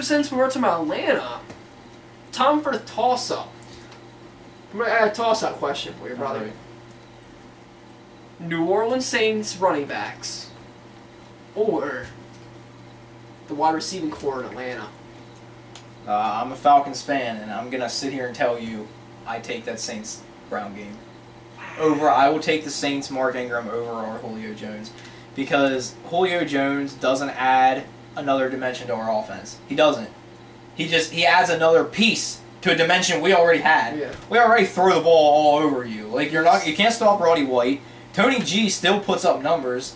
since we're talking about Atlanta, time for the toss-up. I'm going to add a toss-up question for you, brother. Right. New Orleans Saints running backs or the wide receiving core in Atlanta? I'm a Falcons fan, and I'm going to sit here and tell you I take that Saints-Brown game. I will take the Saints' Mark Ingram over our Julio Jones, because Julio Jones doesn't add another dimension to our offense. He doesn't. He adds another piece to a dimension we already had. Yeah. We already throw the ball all over you. Like, you can't stop Roddy White. Tony G still puts up numbers,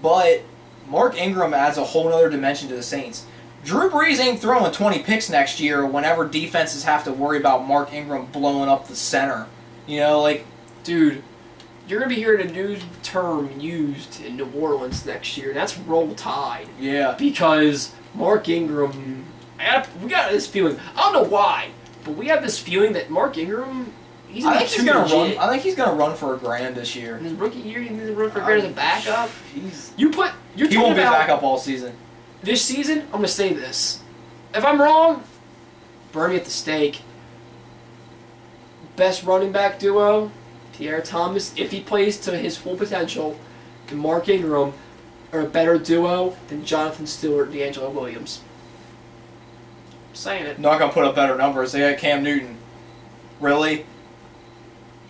but Mark Ingram adds a whole other dimension to the Saints. Drew Brees ain't throwing 20 picks next year whenever defenses have to worry about Mark Ingram blowing up the center. You know, like, dude, you're going to be hearing a new term used in New Orleans next year, and that's roll tide. yeah. Because Mark Ingram, we got this feeling, I don't know why, but we have this feeling that Mark Ingram, he's I think he's gonna run. I think he's gonna run for $1,000 this year. In his rookie year, he's going to run for $1,000 as a backup. He won't be a backup all season. This season, I'm going to say this. If I'm wrong, burn me at the stake. Best running back duo, Pierre Thomas, if he plays to his full potential, and Mark Ingram are a better duo than Jonathan Stewart and D'Angelo Williams. I'm saying it. Not gonna put up better numbers. They got Cam Newton. Really?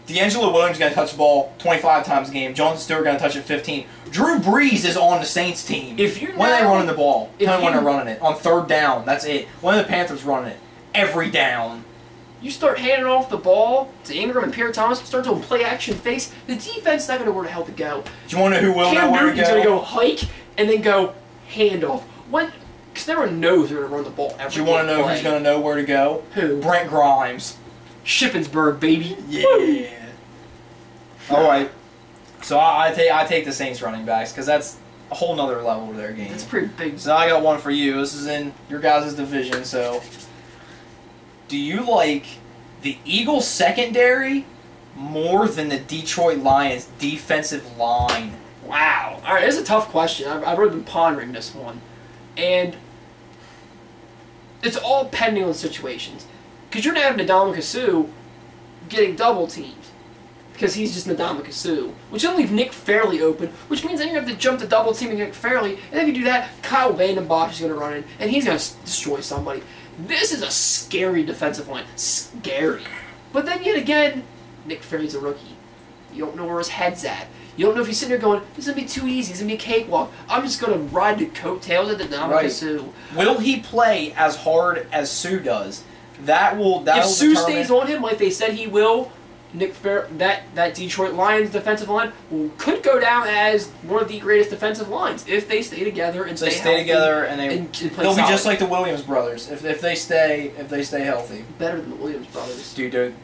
D'Angelo Williams gonna touch the ball 25 times a game. Jonathan Stewart gonna touch it 15. Drew Brees is on the Saints team. When are they running the ball? Tell me when they're running it. On third down, that's it. When are the Panthers running it? Every down. You start handing off the ball to Ingram and Pierre Thomas, start doing play action face, the defense not going to know where the hell to go. Do you want to know who will know where to go? Cam Newton's going to go hike and then go handoff. Because everyone knows they're going to run the ball every Do you want to know who's going to know where to go? Who? Brent Grimes. Shippensburg, baby. Yeah. All right. So I take the Saints running backs because that's a whole nother level to their game. That's pretty big. So I got one for you. This is in your guys' division. So, do you like the Eagles secondary more than the Detroit Lions defensive line? Wow. All right, this is a tough question. I've really been pondering this one, and it's all pending on situations. Because you're going to have Ndamukong Suh getting double teamed. Because he's just Ndamukong Suh. Which will leave Nick Fairley open, which means then you have to jump to double teaming Nick Fairley, and if you do that, Kyle Vanden Bosch is going to run in, and he's going to destroy somebody. This is a scary defensive line. Scary. But then yet again, Nick Fairley's a rookie. You don't know where his head's at. You don't know if he's sitting there going, this is going to be too easy, it's going to be a cakewalk. I'm just going to ride the coattails of Ndamukong Suh. Will he play as hard as Suh does? If Suh stays on him like they said he will, that Detroit Lions defensive line could go down as one of the greatest defensive lines if they stay together and stay together and they'll be just like the Williams brothers if they stay healthy. Better than the Williams brothers, dude.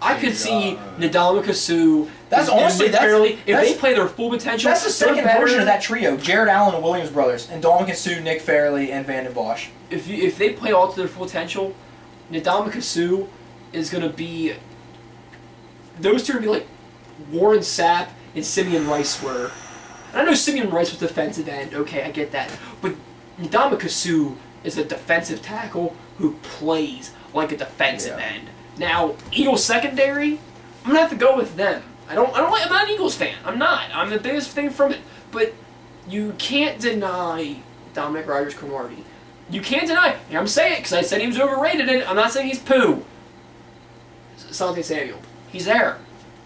I could see Ndamukong Suh. That's honestly if they play their full potential. That's the second version of that trio: Jared Allen and Williams brothers, and Ndamukong Suh, Nick Fairley, and Vanden Bosch. If they play all to their full potential, Ndamukong Suh is going to be. Those two are going to be like Warren Sapp and Simeon Rice were. And I know Simeon Rice was defensive end. Okay, I get that. But Ndamukong Suh is a defensive tackle who plays like a defensive end. Now, Eagles secondary, I'm going to have to go with them. I'm not an Eagles fan. I'm not. I'm the biggest thing from it. But you can't deny Dominic Rodgers-Cromartie. You can't deny. Here, I'm saying it because I said he was overrated, and I'm not saying he's poo. Asante Samuel. He's there.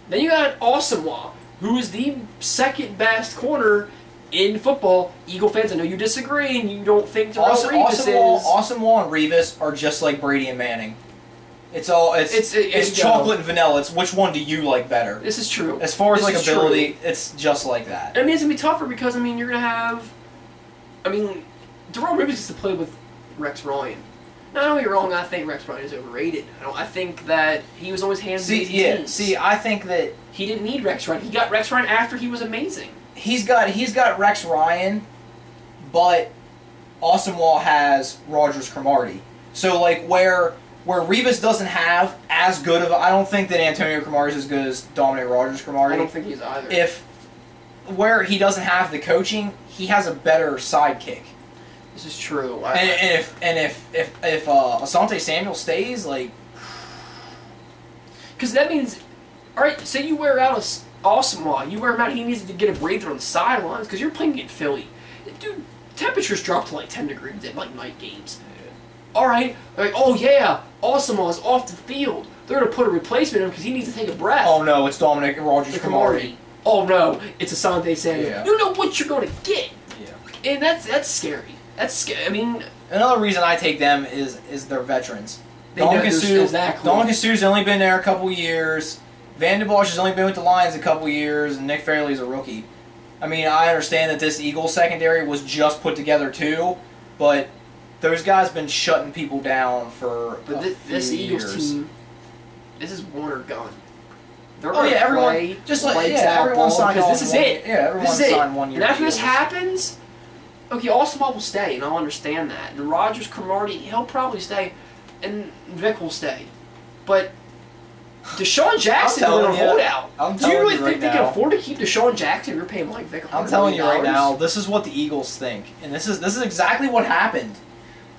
Then you got Asamoah, who is the second best corner in football. Eagle fans, I know you disagree and you don't think Darrell Revis is. Asamoah and Revis are just like Brady and Manning. It's chocolate and vanilla. It's which one do you like better? This is true. As far as like ability, it's just like that. I mean, it's gonna be tougher because you're gonna have. Darrell Revis gets to play with Rex Ryan. Now, don't get me wrong, I think Rex Ryan is overrated. I think that he was always hands in teams. See, I think that he didn't need Rex Ryan. He got Rex Ryan after he was amazing. He's got Rex Ryan, but Asamoah has Rodgers-Cromartie. So like where Revis doesn't have as good of I don't think that Antonio Cromartie is as good as Dominic Rodgers-Cromartie. I don't think he's either. Where he doesn't have the coaching, he has a better sidekick. This is true. And if Asante Samuel stays, like, because that means, all right, say you wear out Asamoah, you wear him out, he needs to get a breather on the sidelines because you're playing in Philly, dude. Temperatures drop to like 10 degrees at like night games. Yeah. All right, like, oh yeah, Asamoah is off the field. They're gonna put a replacement in him because he needs to take a breath. Oh no, it's Dominic Rodgers-Cromartie. Oh no, it's Asante Samuel. Yeah. You know what you're gonna get. Yeah. And that's scary. That's scary. I mean, another reason I take them is they're veterans. Dominic Sue's only been there a couple years. Van de Bosch has only been with the Lions a couple years, and Nick Fairley's a rookie. I mean, I understand that this Eagles secondary was just put together too, but those guys been shutting people down for this Eagles years. team, this is one or gone. Everyone just like everyone signed because this is it. Yeah, everyone signed 1 year. And after deals. this happens, okay, Asamoah will stay, and I'll understand that. And Rodgers-Cromartie, he'll probably stay, and Vic will stay, but Deshaun Jackson is a holdout. Do you really think they can afford to keep Deshaun Jackson? You're paying Mike Vick $100 million? I'm telling you right now, this is what the Eagles think, and this is exactly what happened.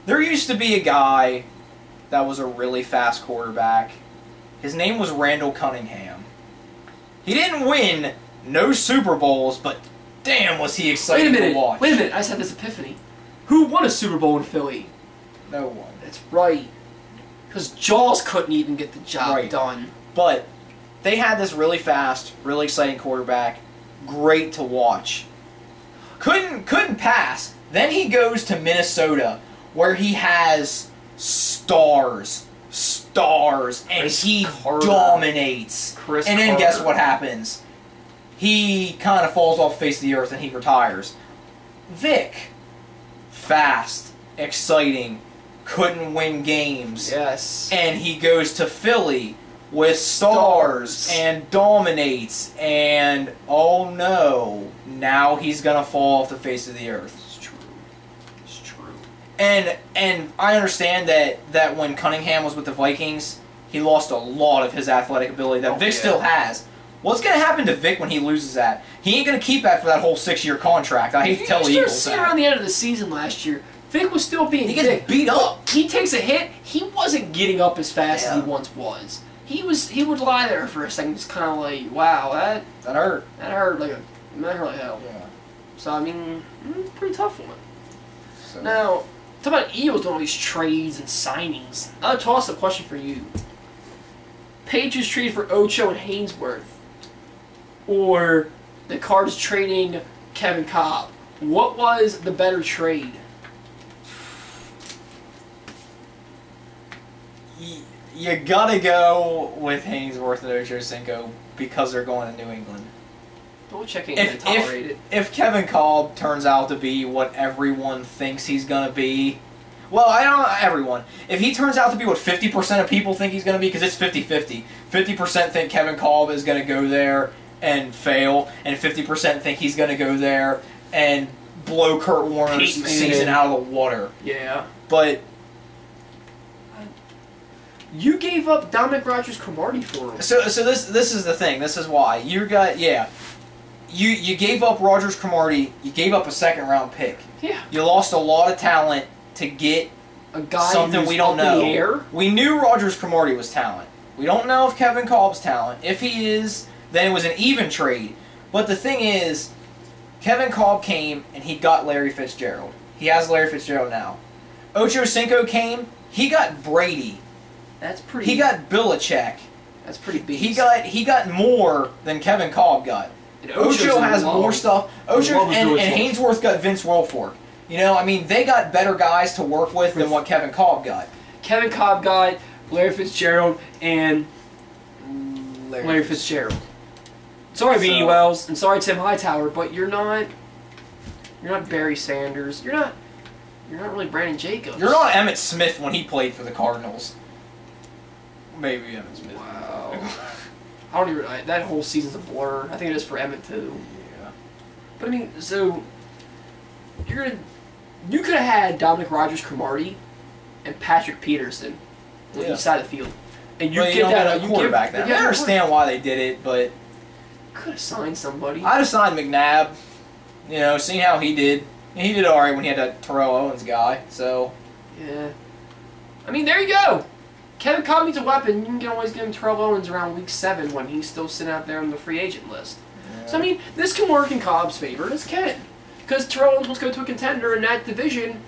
There used to be a guy that was a really fast quarterback. His name was Randall Cunningham. He didn't win no Super Bowls, but damn was he exciting to watch. Wait a minute, I just had this epiphany. Who won a Super Bowl in Philly? No one. That's right. Because Jaws couldn't even get the job done. But they had this really fast, really exciting quarterback. Great to watch. Couldn't pass. Then he goes to Minnesota, where he has stars, and he dominates. And then guess what happens? He kind of falls off the face of the earth and he retires. Vic, fast, exciting, couldn't win games. Yes. And he goes to Philly with stars and dominates, and oh no, now he's gonna fall off the face of the earth. It's true. It's true. And I understand that when Cunningham was with the Vikings, he lost a lot of his athletic ability that Vic still has. What's going to happen to Vic when he loses that? He ain't going to keep that for that whole 6-year contract. I hate to tell the Eagles that. Around the end of the season last year, Vic was still being He gets beat up. He takes a hit. He wasn't getting up as fast as he once was. He would lie there for a second, just kind of like, wow, that hurt. That hurt like hell. Yeah. So I mean, pretty tough one. So. Now, talk about Eagles doing all these trades and signings. I'll toss a question for you. Patriots trade for Ocho and Hainsworth, or the Cards trading Kevin Cobb. What was the better trade? You gotta go with Hainsworth and Ochocinco because they're going to New England. Belichick ain't gonna tolerate it. If Kevin Cobb turns out to be what everyone thinks he's gonna be, well, I don't know everyone. If he turns out to be what 50% of people think he's gonna be, because it's 50-50. 50% think Kevin Cobb is gonna go there and fail, and 50% think he's gonna go there and blow Kurt Warner's season out of the water. Yeah. But you gave up Dominic Rodgers-Cromartie for him. So this is the thing. This is why you gave up Rodgers-Cromartie. You gave up a second-round pick. Yeah. You lost a lot of talent to get a guy something we don't know. In the air. We knew Rodgers-Cromartie was talent. We don't know if Kevin Cobb's talent. If he is, then it was an even trade. But the thing is, Kevin Cobb came and he got Larry Fitzgerald. He has Larry Fitzgerald now. Ochocinco came. He got Brady. That's pretty. He got Belichick. That's pretty big. He got more than Kevin Cobb got. Ocho has more stuff. Ocho and Hainsworth got Vince Wilfork. You know, I mean, they got better guys to work with than what Kevin Cobb got. Kevin Cobb got Larry Fitzgerald and Larry Fitzgerald. Sorry, Beanie Wells, and sorry, Tim Hightower, but you're not Barry Sanders. You're not really Brandon Jacobs. You're not Emmitt Smith when he played for the Cardinals. Maybe Emmitt Smith. Wow. I don't even. That whole season's a blur. I think it is for Emmitt too. Yeah. But I mean, so you could have had Dominic Rodgers-Cromartie and Patrick Peterson on each side of the field, and you don't get a quarterback. I understand why they did it, but could have signed somebody. I'd have signed McNabb. You know, seeing how he did. He did alright when he had that Terrell Owens guy, so... Yeah. I mean, there you go. Kevin Cobb needs a weapon. You can always give him Terrell Owens around week 7 when he's still sitting out there on the free agent list. Yeah. So, I mean, this can work in Cobb's favor. This can. Because Terrell Owens wants to go to a contender in that division.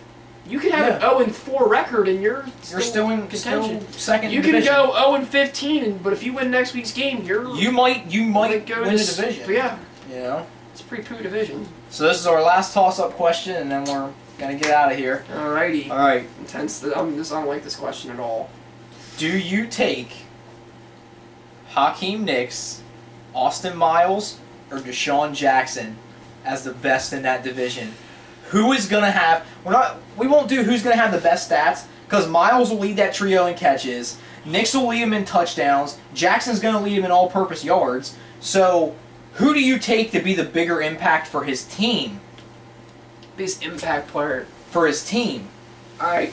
You can have an 0-4 record and you're still in contention. Second you division. can go 0-15, but if you win next week's game, you might go win the division. Yeah. You know? It's a pretty poo division. So this is our last toss-up question, and then we're going to get out of here. Alrighty. Alright. Intense. I don't like this question at all. Do you take Hakeem Nicks, Austin Miles, or Deshaun Jackson as the best in that division? Who is going to have... We won't do who's going to have the best stats, because Miles will lead that trio in catches, Nicks will lead him in touchdowns, Jackson's going to lead him in all-purpose yards. So, who do you take to be the bigger impact for his team? Biggest impact player. For his team. Alright.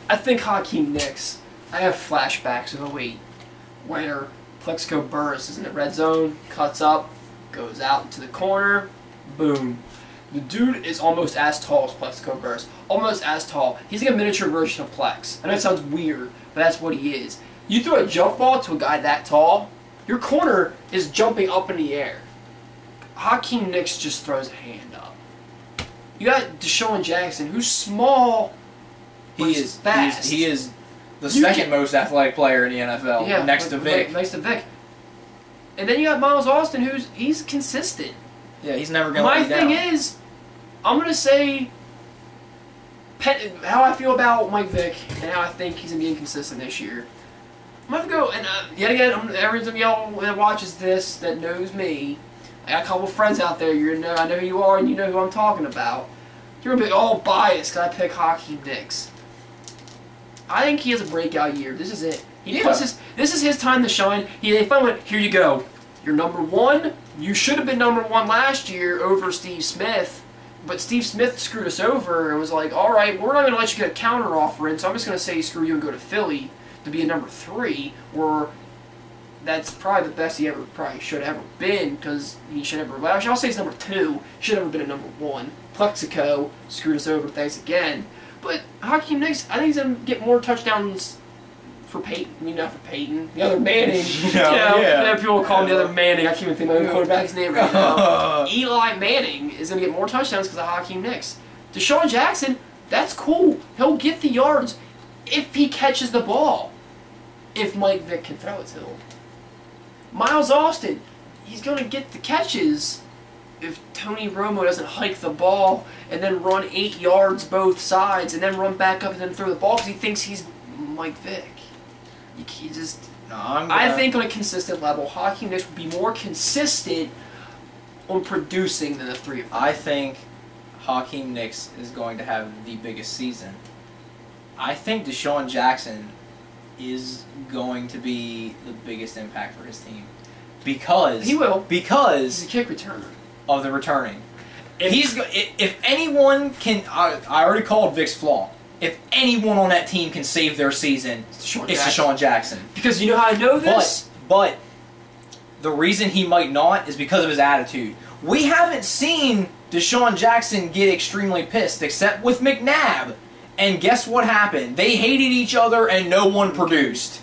I think Hakeem Nicks. I have flashbacks of 08, where Plexico Burris is in the red zone, cuts up, goes out into the corner, boom. The dude is almost as tall as Plexico Burris. Almost as tall. He's like a miniature version of Plex. I know it sounds weird, but that's what he is. You throw a jump ball to a guy that tall, your corner is jumping up in the air. Hakeem Nicks just throws a hand up. You got Deshaun Jackson, who's small, but he's fast. He is the second most athletic player in the NFL, next to Vic. Next to Vic. And then you got Miles Austin, he's consistent. Yeah, he's never going to My let you down. thing is, I'm going to say how I feel about Mike Vick and how I think he's going to be inconsistent this year. I'm going to go, and yet again, every time y'all that watches this that knows me, I got a couple friends out there, I know who you are and you know who I'm talking about. You're going to be all biased because I pick Hakeem Nicks. I think he has a breakout year. This is it. This is his time to shine. They finally went, here you go. You're number 1. You should have been number 1 last year over Steve Smith, but Steve Smith screwed us over and was like, all right, we're not going to let you get a counter offer in, so I'm just going to say screw you and go to Philly to be a number 3, or that's probably the best he probably should have ever been, because he should have I'll say he's number 2. He should have ever been a number 1. Plexico screwed us over, thanks again. But Hakeem Nicks, I think he's going to get more touchdowns for Peyton. I mean, not for Peyton. The other Manning. People call him the other Manning. I can't even think of my own quarterback's name right now. Eli Manning is going to get more touchdowns because of Hakeem Nicks. Deshaun Jackson, that's cool. He'll get the yards if he catches the ball. If Mike Vick can throw it to him. Miles Austin, he's going to get the catches if Tony Romo doesn't hike the ball and then run 8 yards both sides and then run back up and then throw the ball because he thinks he's Mike Vick. I think on a consistent level, Hakeem Nicks would be more consistent on producing than the 3 of them. I think Hakeem Nicks is going to have the biggest season. I think Deshaun Jackson is going to be the biggest impact for his team. Because... He will. Because... He's a kick returner. Of the returning. If anyone can... I already called Vic's flaw. If anyone on that team can save their season, it's Deshaun Jackson. Because you know how I know this? But the reason he might not is because of his attitude. We haven't seen Deshaun Jackson get extremely pissed, except with McNabb. And guess what happened? They hated each other and no one produced.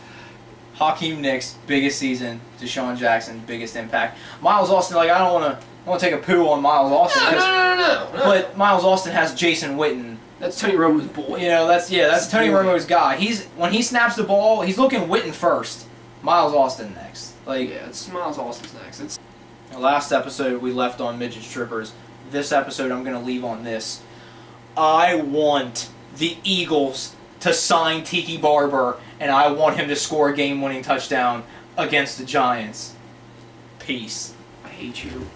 Hakeem Nicks, biggest season. Deshaun Jackson, biggest impact. Miles Austin, I don't want to take a poo on Miles Austin. No. But Miles Austin has Jason Witten. That's Tony Romo's boy. That's Tony Romo's guy. When he snaps the ball, he's looking Witten first. Miles Austin next. It's Miles Austin's next. The last episode we left on midget strippers. This episode I'm going to leave on this. I want the Eagles to sign Tiki Barber, and I want him to score a game-winning touchdown against the Giants. Peace. I hate you.